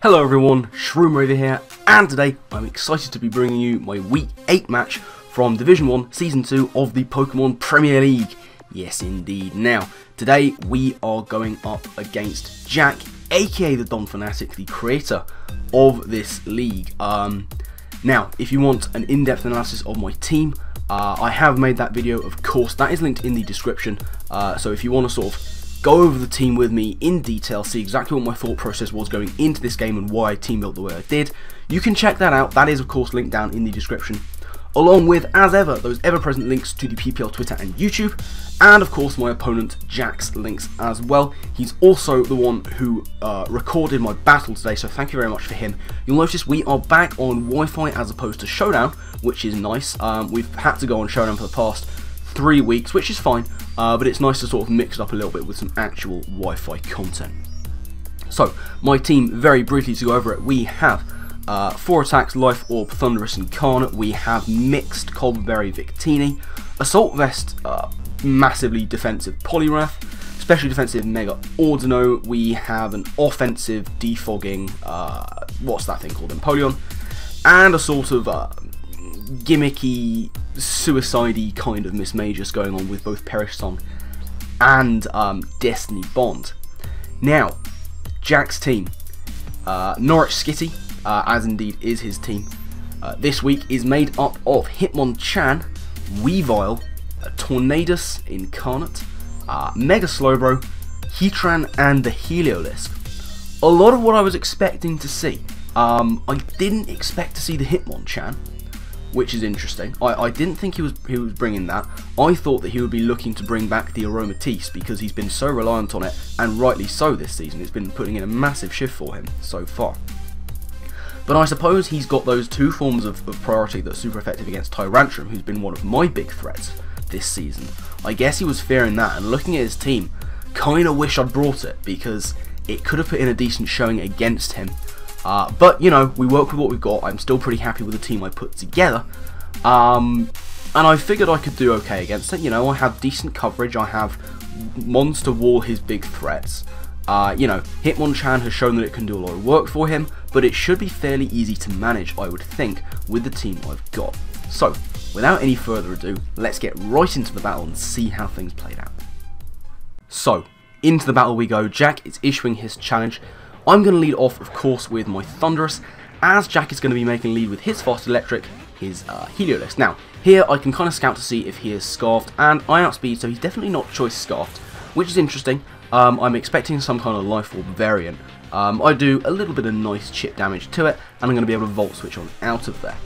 Hello everyone, Shroomraver here, and today I'm excited to be bringing you my Week 8 match from Division 1 Season 2 of the Pokemon Premier League. Yes indeed. Now, today we are going up against Jack, aka the Donphanatic, the creator of this league. Now, if you want an in-depth analysis of my team, I have made that video, of course. That is linked in the description, so if you want to sort of go over the team with me in detail, see exactly what my thought process was going into this game and why I team built the way I did, you can check that out. That is of course linked down in the description, along with, as ever, those ever-present links to the PPL Twitter and YouTube, and of course my opponent Jack's links as well. He's also the one who recorded my battle today, so thank you very much for him. You'll notice we are back on Wi-Fi as opposed to Showdown, which is nice. We've had to go on Showdown for the past 3 weeks, which is fine, but it's nice to sort of mix it up a little bit with some actual Wi-Fi content. So, my team, very briefly to go over it, we have 4 attacks, Life Orb, Thundurus, and Incarnate. We have mixed Coldberry, Victini, Assault Vest, massively defensive Poliwrath, especially defensive Mega-Audino. We have an offensive defogging, what's that thing called, Empoleon, and a sort of gimmicky, suicide-y kind of Mismagius going on with both Perish Song and Destiny Bond. Now, Jack's team, Norwich Skitty, as indeed is his team, this week is made up of Hitmonchan, Weavile, Tornadus Incarnate, Mega Slowbro, Heatran, and the Heliolisk. A lot of what I was expecting to see. I didn't expect to see the Hitmonchan, which is interesting. I didn't think he was bringing that. I thought that he would be looking to bring back the Aromatisse because he's been so reliant on it, and rightly so this season. It's been putting in a massive shift for him so far. But I suppose he's got those 2 forms of priority that are super effective against Tyrantrum, who's been one of my big threats this season. I guess he was fearing that, and looking at his team, kinda wish I'd brought it because it could have put in a decent showing against him. But, you know, we work with what we've got. I'm still pretty happy with the team I put together. And I figured I could do okay against it. You know, I have decent coverage. I have Mons to wall his big threats. You know, Hitmonchan has shown that it can do a lot of work for him, but it should be fairly easy to manage, I would think, with the team I've got. So, without any further ado, let's get right into the battle and see how things played out. So, into the battle we go. Jack is issuing his challenge. I'm going to lead off, of course, with my Thundurus, as Jack is going to be making lead with his Fast Electric, his Heliolisk. Now, here I can kind of scout to see if he is Scarfed, and I outspeed, so he's definitely not Choice Scarfed, which is interesting. I'm expecting some kind of Life Orb variant. I do a little bit of nice chip damage to it, and I'm going to be able to Volt Switch on out of there.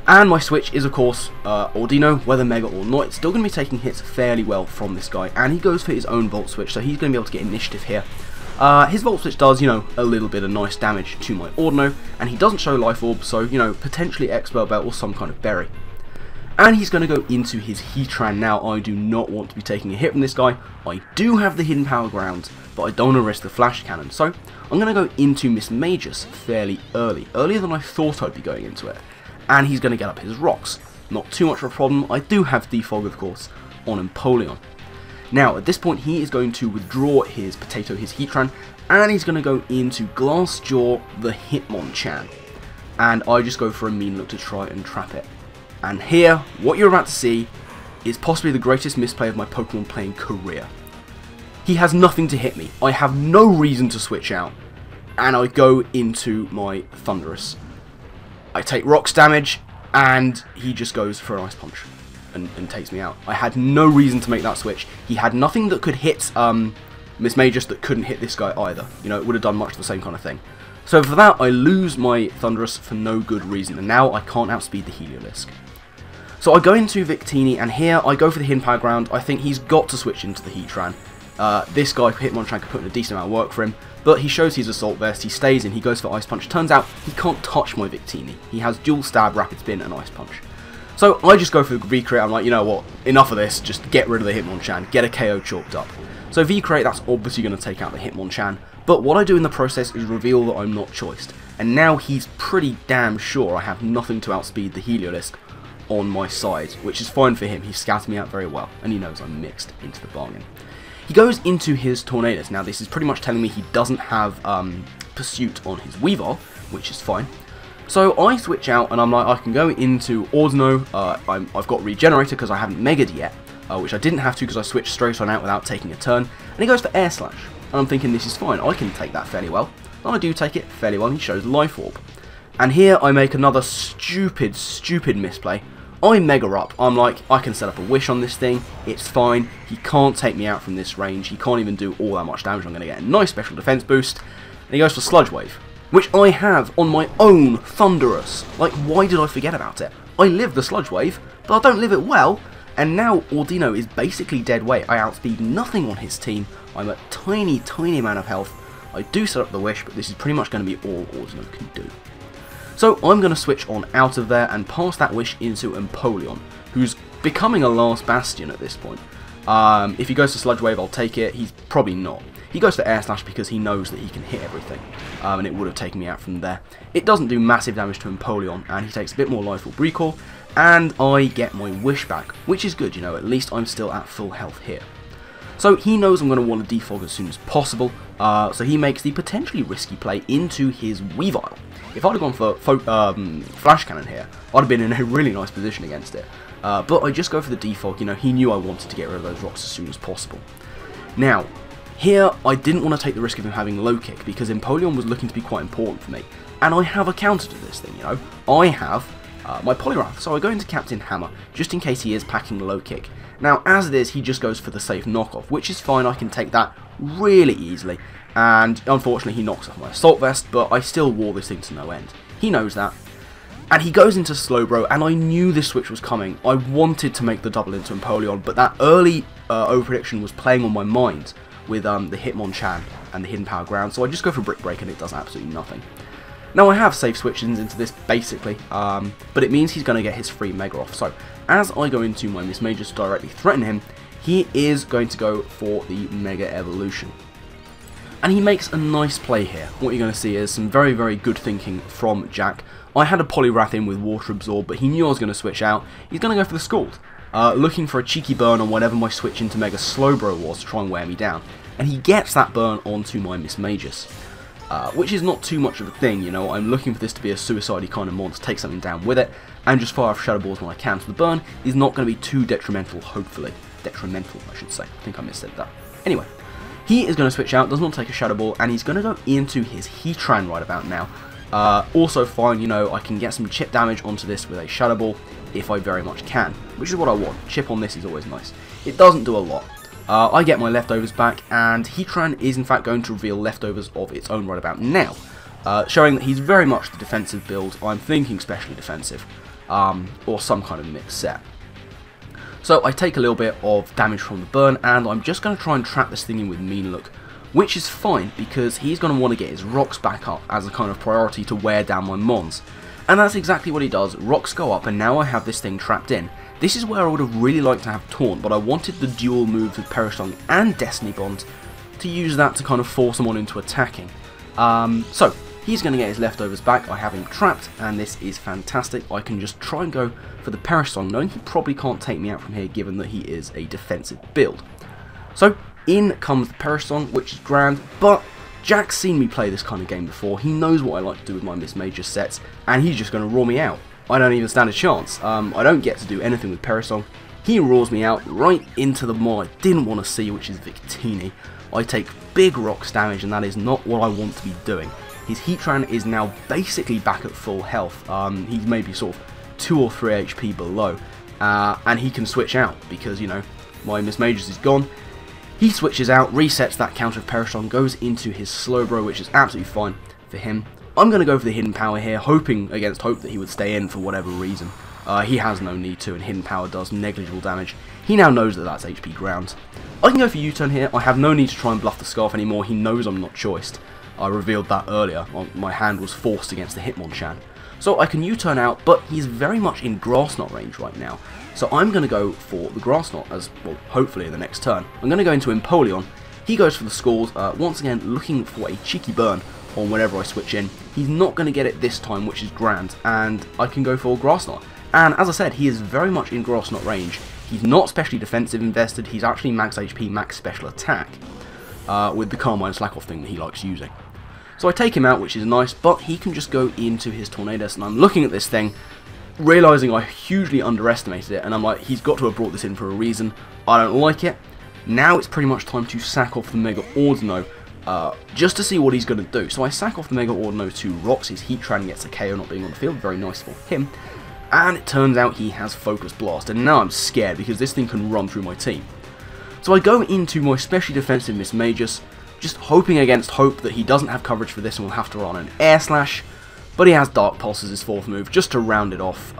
And my switch is, of course, Audino, whether Mega or not. It's still going to be taking hits fairly well from this guy, and he goes for his own Volt Switch, so he's going to be able to get initiative here. His Volt Switch does, you know, a little bit of nice damage to my Audino, and he doesn't show Life Orb, so, you know, potentially Expert Belt or some kind of berry. And he's going to go into his Heatran now. I do not want to be taking a hit from this guy. I do have the Hidden Power Ground, but I don't want to risk the Flash Cannon, so I'm going to go into Mismagius fairly early, earlier than I thought I'd be going into it. And he's going to get up his rocks. Not too much of a problem. I do have Defog, of course, on Empoleon. Now, at this point, he is going to withdraw his Potato, his Heatran, and he's going to go into Glassjaw, the Hitmonchan. And I just go for a mean look to try and trap it. And here, what you're about to see is possibly the greatest misplay of my Pokemon playing career. He has nothing to hit me. I have no reason to switch out. And I go into my Thundurus. I take rocks damage, and he just goes for an Ice Punch. And takes me out. I had no reason to make that switch. He had nothing that could hit Mismagius that couldn't hit this guy either. You know, it would have done much the same kind of thing. So for that, I lose my Thundurus for no good reason, and now I can't outspeed the Heliolisk. So I go into Victini, and here I go for the Hidden Power Ground. I think he's got to switch into the Heatran. This guy, Hitmonchan, could put in a decent amount of work for him, but he shows his Assault Vest, he stays in, he goes for Ice Punch. Turns out, he can't touch my Victini. He has Dual Stab, Rapid Spin, and Ice Punch. So I just go for the V-Create. I'm like, you know what, enough of this, just get rid of the Hitmonchan, get a KO chalked up. So V-Create, that's obviously going to take out the Hitmonchan, but what I do in the process is reveal that I'm not choiced. And now he's pretty damn sure I have nothing to outspeed the Heliolisk on my side, which is fine for him. He's scouted me out very well, and he knows I'm mixed into the bargain. He goes into his Tornadus. Now this is pretty much telling me he doesn't have Pursuit on his Weavile, which is fine. So I switch out and I'm like, I can go into Audino. I've got Regenerator because I haven't Mega'd yet, which I didn't have to because I switched straight on out without taking a turn. And he goes for Air Slash. And I'm thinking this is fine, I can take that fairly well. And I do take it fairly well, and he shows Life Orb. And here I make another stupid misplay. I Mega Up, I'm like, I can set up a Wish on this thing, it's fine, he can't take me out from this range, he can't even do all that much damage, I'm going to get a nice special defense boost. And he goes for Sludge Wave, which I have on my own Thundurus. Like, why did I forget about it? I live the Sludge Wave, but I don't live it well, and now Audino is basically dead weight. I outspeed nothing on his team, I'm at tiny amount of health. I do set up the Wish, but this is pretty much going to be all Audino can do. So I'm going to switch on out of there and pass that Wish into Empoleon, who's becoming a last bastion at this point. If he goes to Sludge Wave, I'll take it. He's probably not. He goes for Air Slash because he knows that he can hit everything, and it would have taken me out from there. It doesn't do massive damage to Empoleon, and he takes a bit more Life Orb Recall, and I get my Wish back, which is good, you know, at least I'm still at full health here. So he knows I'm going to want to defog as soon as possible, so he makes the potentially risky play into his Weavile. If I'd have gone for Flash Cannon here, I'd have been in a really nice position against it. But I just go for the defog, you know, he knew I wanted to get rid of those rocks as soon as possible. Now, here I didn't want to take the risk of him having low kick, because Empoleon was looking to be quite important for me. And I have a counter to this thing, you know. I have my Poliwrath, so I go into Captain Hammer, just in case he is packing the low kick. Now, as it is, he just goes for the safe knockoff, which is fine, I can take that really easily. And unfortunately, he knocks off my Assault Vest, but I still wore this thing to no end. He knows that. And he goes into Slowbro, and I knew this switch was coming. I wanted to make the double into Empoleon, but that early over-prediction was playing on my mind with the Hitmonchan and the Hidden Power Ground, so I just go for Brick Break and it does absolutely nothing. Now I have safe switches into this basically, but it means he's going to get his free Mega off. So as I go into my Miss Majors to directly threaten him, he is going to go for the Mega Evolution. And he makes a nice play here. What you're going to see is some very good thinking from Jack. I had a Poliwrath in with Water Absorb, but he knew I was going to switch out. He's going to go for the Scald, looking for a cheeky burn on whatever my switch into Mega Slowbro was to try and wear me down. And he gets that burn onto my Miss Majors. Which is not too much of a thing, you know. I'm looking for this to be a suicide-y kind of monster, take something down with it, and just fire off Shadow Balls when I can. So the burn is not going to be too detrimental, hopefully. Detrimental, I should say. I think I missaid that. Anyway, he is going to switch out, does not take a Shadow Ball, and he's going to go into his Heatran right about now. Also fine, you know, I can get some chip damage onto this with a Shadow Ball if I very much can, which is what I want. Chip on this is always nice. It doesn't do a lot. I get my leftovers back, and Heatran is in fact going to reveal leftovers of its own right about now, showing that he's very much the defensive build. I'm thinking specially defensive, or some kind of mixed set. So I take a little bit of damage from the burn, and I'm just going to try and trap this thing in with Mean Look, which is fine because he's going to want to get his rocks back up as a kind of priority to wear down my Mons. And that's exactly what he does. Rocks go up, and now I have this thing trapped in. This is where I would have really liked to have Taunt, but I wanted the dual moves with Perisong and Destiny Bond to use that to kind of force him on into attacking. So, he's going to get his leftovers back. I have him trapped, and this is fantastic. I can just try and go for the Perisong, knowing he probably can't take me out from here, given that he is a defensive build. So, in comes the Perisong, which is grand, but Jack's seen me play this kind of game before. He knows what I like to do with my Miss Major sets, and he's just going to raw me out. I don't even stand a chance. I don't get to do anything with Perisong. He roars me out right into the mod I didn't want to see, which is Victini. I take big rocks damage, and that is not what I want to be doing. His Heatran is now basically back at full health. He's maybe sort of 2 or 3 HP below, and he can switch out because, you know, my Miss Majors is gone. He switches out, resets that counter of Perisong, goes into his Slowbro, which is absolutely fine for him. I'm going to go for the Hidden Power here, hoping against hope that he would stay in for whatever reason. He has no need to, and Hidden Power does negligible damage. He now knows that that's HP ground. I can go for U-turn here. I have no need to try and bluff the Scarf anymore. He knows I'm not choiced. I revealed that earlier. My hand was forced against the Hitmonchan. So I can U-turn out, but he's very much in Grass Knot range right now. So I'm going to go for the Grass Knot as, well, hopefully in the next turn. I'm going to go into Empoleon. He goes for the Scald, once again looking for a cheeky burn on whenever I switch in. He's not going to get it this time, which is grand, and I can go for Grass Knot. And as I said, he is very much in Grass Knot range. He's not specially defensive invested, he's actually max HP, max special attack, with the Carmine Slack Off thing that he likes using. So I take him out, which is nice, but he can just go into his Tornadus, and I'm looking at this thing, realising I hugely underestimated it, and I'm like, he's got to have brought this in for a reason. I don't like it. Now it's pretty much time to sack off the Mega-Audino, just to see what he's going to do. So I sack off the Mega-Audino to rocks his Heatran and gets a KO not being on the field, very nice for him. And it turns out he has Focus Blast, and now I'm scared because this thing can run through my team. So I go into my specially defensive Mismagius, just hoping against hope that he doesn't have coverage for this and will have to run an Air Slash, but he has Dark Pulse as his fourth move just to round it off,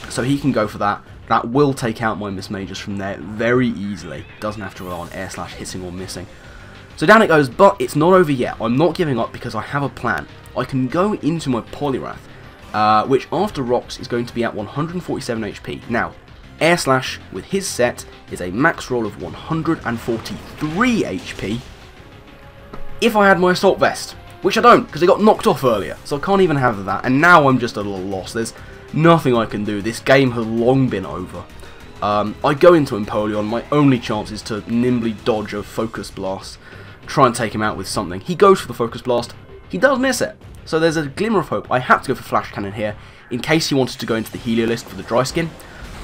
so he can go for that. That will take out my Mismagius from there very easily, doesn't have to rely on Air Slash hitting or missing. So down it goes, but it's not over yet. I'm not giving up because I have a plan. I can go into my Poliwrath, which after rocks is going to be at 147 HP. Now, Air Slash with his set is a max roll of 143 HP if I had my Assault Vest, which I don't because it got knocked off earlier, so I can't even have that, and now I'm just a little lost. There's nothing I can do. This game has long been over. I go into Empoleon, my only chance is to nimbly dodge a Focus Blast, try and take him out with something. He goes for the Focus Blast, he does miss it. So there's a glimmer of hope. I had to go for Flash Cannon here, in case he wanted to go into the Heliolisk for the Dry Skin.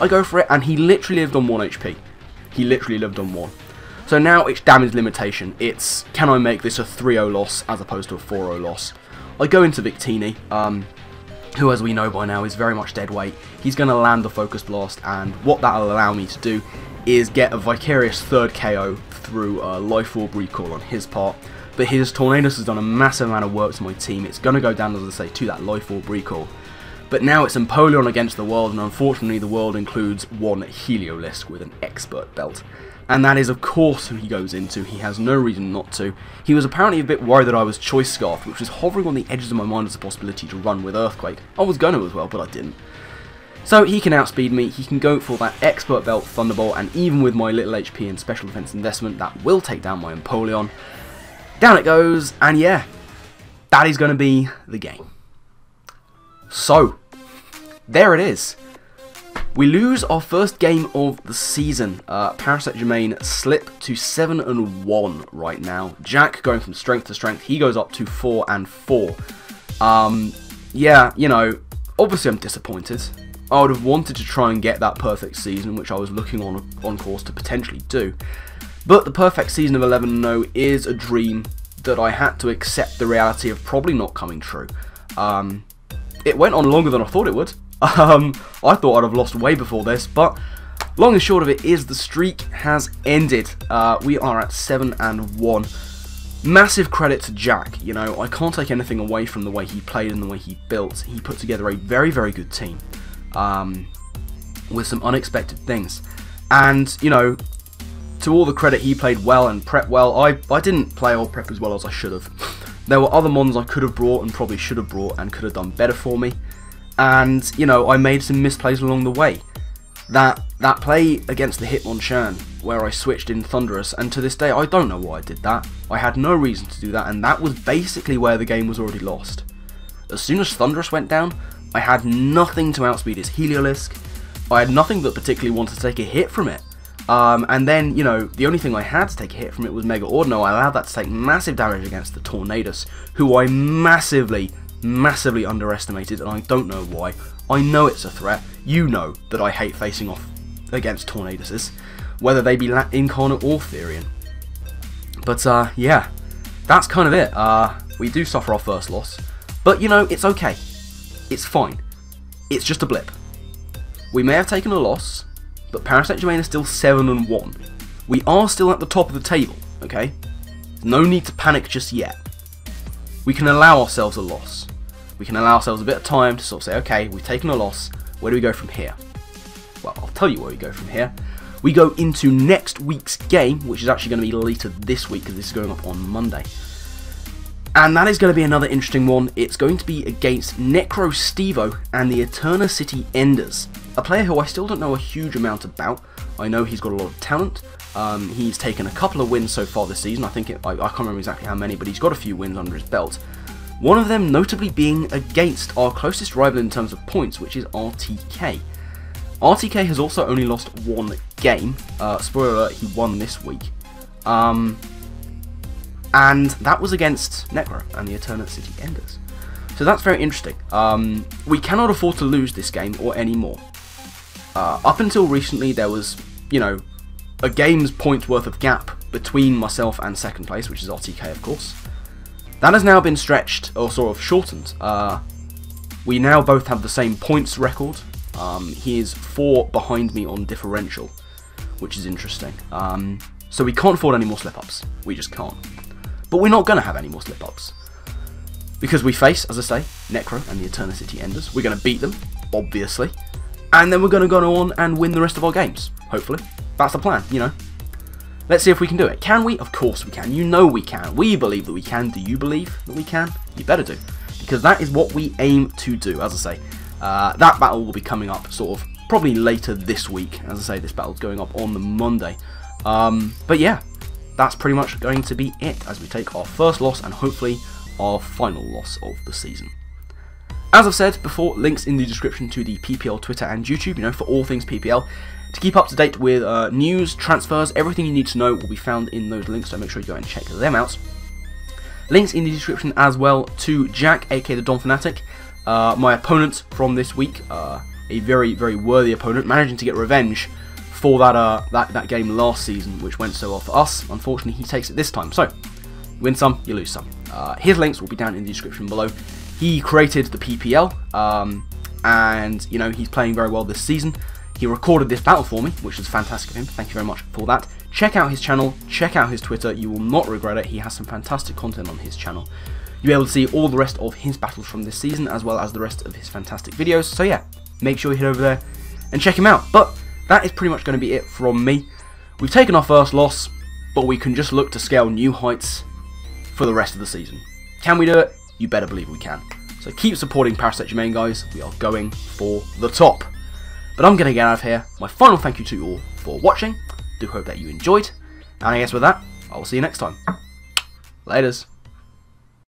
I go for it, and he literally lived on 1 HP. He literally lived on 1. So now it's damage limitation. It's, can I make this a 3-0 loss as opposed to a 4-0 loss? I go into Victini, who as we know by now is very much dead weight. He's going to land the Focus Blast, and what that will allow me to do is get a Vicarious third KO through Life Orb Recall on his part. But his Tornadus has done a massive amount of work to my team. It's going to go down, as I say, to that Life Orb Recall. But now it's Empoleon against the world, and unfortunately the world includes one Heliolisk with an Expert Belt. And that is of course who he goes into. He has no reason not to. He was apparently a bit worried that I was Choice Scarf, which was hovering on the edges of my mind as a possibility to run with Earthquake. I was going to as well, but I didn't. So he can outspeed me, he can go for that Expert Belt Thunderbolt, and even with my little HP and special defense investment, that will take down my Empoleon. Down it goes, and yeah, that is going to be the game. So, there it is. We lose our first game of the season. Parasect Germain slipped to 7-1 right now. Jack going from strength to strength, he goes up to 4-4. Yeah, you know, obviously I'm disappointed. I would have wanted to try and get that perfect season, which I was looking on course to potentially do. But the perfect season of 11-0 is a dream that I had to accept the reality of probably not coming true. It went on longer than I thought it would. I thought I'd have lost way before this, but long and short of it is the streak has ended. We are at 7-1. Massive credit to Jack. You know, I can't take anything away from the way he played and the way he built. He put together a very, very good team with some unexpected things. And, you know, to all the credit, he played well and prepped well. I didn't play or prep as well as I should have. There were other mons I could have brought and probably should have brought and could have done better for me. And, you know, I made some misplays along the way. That play against the Hitmonchan, where I switched in Thundurus, and to this day I don't know why I did that. I had no reason to do that, and that was basically where the game was already lost. As soon as Thundurus went down, I had nothing to outspeed his Heliolisk. I had nothing that particularly wanted to take a hit from it. And then, you know, the only thing I had to take a hit from it was Mega-Audino. I allowed that to take massive damage against the Tornadus, who I massively underestimated, and I don't know why. I know it's a threat. You know that I hate facing off against Tornaduses, whether they be Incarnate or Therian. But, yeah, that's kind of it. We do suffer our first loss, but, you know, it's okay. It's fine. It's just a blip. We may have taken a loss, but Parasect Germain is still 7-1. We are still at the top of the table, okay? No need to panic just yet. We can allow ourselves a loss. We can allow ourselves a bit of time to sort of say, okay, we've taken a loss, where do we go from here? Well, I'll tell you where we go from here. We go into next week's game, which is actually going to be later this week, because this is going up on Monday. And that is going to be another interesting one. It's going to be against Necro Stevo and the Eterna City Enders. A player who I still don't know a huge amount about. I know he's got a lot of talent. He's taken a couple of wins so far this season. I can't remember exactly how many, but he's got a few wins under his belt. One of them notably being against our closest rival in terms of points, which is RTK. RTK has also only lost one game. Spoiler alert, he won this week. and that was against Necro and the Eternal City Enders. So that's very interesting. We cannot afford to lose this game or any more. Up until recently, there was, you know, a game's point worth of gap between myself and second place, which is RTK, of course. That has now been stretched, or sort of shortened. We now both have the same points record. He is 4 behind me on differential, which is interesting. So we can't afford any more slip-ups. We just can't. But we're not going to have any more slip-ups. Because we face, as I say, Necro and the Eternal City Enders. We're going to beat them, obviously. And then we're going to go on and win the rest of our games, hopefully. That's the plan, you know. Let's see if we can do it. Can we? Of course we can. You know we can. We believe that we can. Do you believe that we can? You better do. Because that is what we aim to do, as I say. That battle will be coming up sort of probably later this week. As I say, this battle's going up on the Monday. But yeah, that's pretty much going to be it as we take our first loss and hopefully our final loss of the season. As I've said before, links in the description to the PPL Twitter and YouTube, you know, for all things PPL. To keep up to date with news, transfers, everything you need to know will be found in those links, so make sure you go and check them out. Links in the description as well to Jack, aka the Donphanatic, my opponent from this week, a very, very worthy opponent, managing to get revenge for that game last season, which went so well for us. Unfortunately, he takes it this time, so you win some, you lose some. His links will be down in the description below. He created the PPL, and, you know, he's playing very well this season. He recorded this battle for me, which is fantastic of him. Thank you very much for that. Check out his channel, check out his Twitter. You will not regret it. He has some fantastic content on his channel. You'll be able to see all the rest of his battles from this season, as well as the rest of his fantastic videos. So yeah, make sure you head over there and check him out. But that is pretty much going to be it from me. We've taken our first loss, but we can just look to scale new heights for the rest of the season. Can we do it? You better believe we can. So keep supporting Parasect Germain, guys. We are going for the top. But I'm going to get out of here. My final thank you to you all for watching. Do hope that you enjoyed. And I guess with that, I will see you next time. Laters.